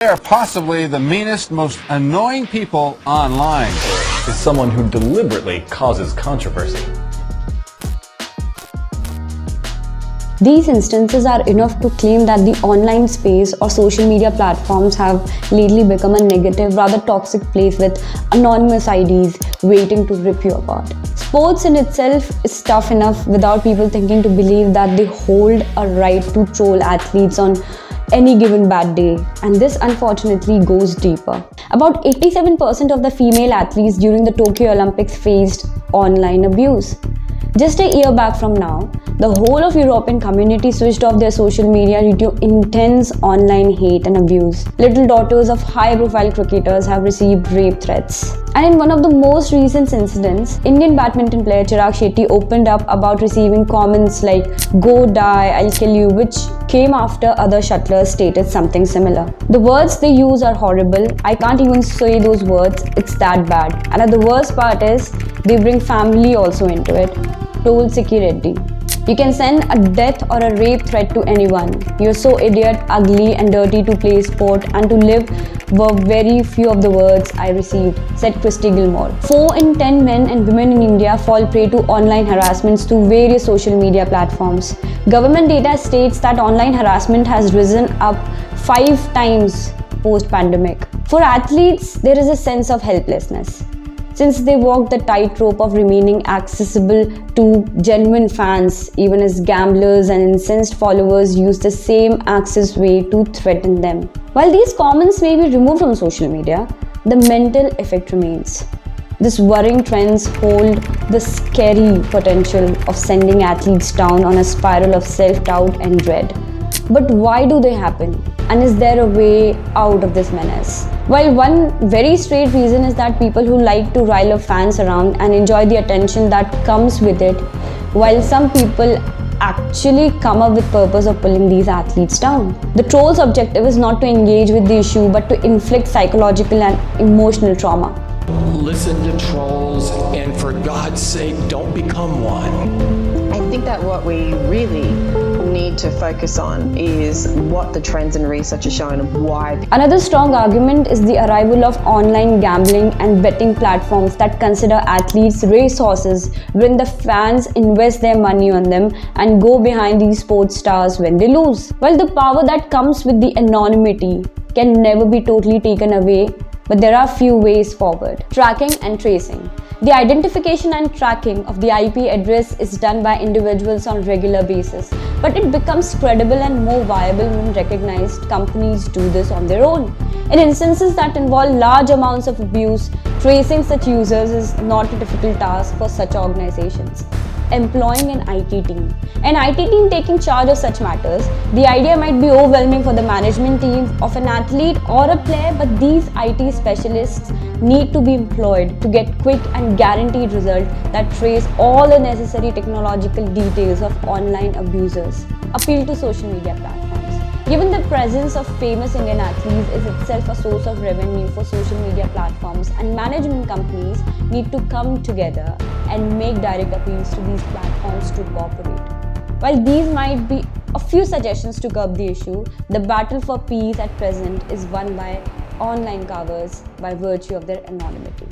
They are possibly the meanest, most annoying people online. Is someone who deliberately causes controversy. These instances are enough to claim that the online space or social media platforms have lately become a negative, rather toxic place with anonymous IDs waiting to rip you apart. Sports in itself is tough enough without people thinking to believe that they hold a right to troll athletes on any given bad day, and this unfortunately goes deeper. About 87% of the female athletes during the Tokyo Olympics faced online abuse. Just a year back from now, the whole of European community switched off their social media due to intense online hate and abuse. Little daughters of high-profile cricketers have received rape threats. And in one of the most recent incidents, Indian badminton player Chirag Shetty opened up about receiving comments like "Go die, I'll kill you," which came after other shuttlers stated something similar. The words they use are horrible. I can't even say those words, it's that bad. And the worst part is, they bring family also into it. Told Sikhi Reddy. You can send a death or a rape threat to anyone. You're so idiot, ugly and dirty to play sport and to live were very few of the words I received, said Christy Gilmore. 4 in 10 men and women in India fall prey to online harassments through various social media platforms. Government data states that online harassment has risen up 5 times post-pandemic. For athletes, there is a sense of helplessness, since they walk the tightrope of remaining accessible to genuine fans, even as gamblers and incensed followers use the same access way to threaten them. While these comments may be removed from social media, the mental effect remains. These worrying trends hold the scary potential of sending athletes down on a spiral of self-doubt and dread. But why do they happen? And is there a way out of this menace? While one very straight reason is that people who like to rile up fans around and enjoy the attention that comes with it, while some people actually come up with purpose of pulling these athletes down. The troll's objective is not to engage with the issue but to inflict psychological and emotional trauma. Listen to trolls and for God's sake, don't become one. I think that what we really need to focus on is what the trends and research are showing of why. Another strong argument is the arrival of online gambling and betting platforms that consider athletes racehorses when the fans invest their money on them and go behind these sports stars when they lose. While the power that comes with the anonymity can never be totally taken away, but there are few ways forward. Tracking and tracing. The identification and tracking of the IP address is done by individuals on a regular basis, but it becomes credible and more viable when recognized companies do this on their own. In instances that involve large amounts of abuse, tracing such users is not a difficult task for such organizations. Employing an IT team. An IT team taking charge of such matters. The idea might be overwhelming for the management team of an athlete or a player, but these IT specialists need to be employed to get quick and guaranteed results that trace all the necessary technological details of online abusers. Appeal to social media platforms. Given the presence of famous Indian athletes is itself a source of revenue for social media platforms, and management companies need to come together and make direct appeals to these platforms to cooperate. While these might be a few suggestions to curb the issue, the battle for peace at present is won by online covers by virtue of their anonymity.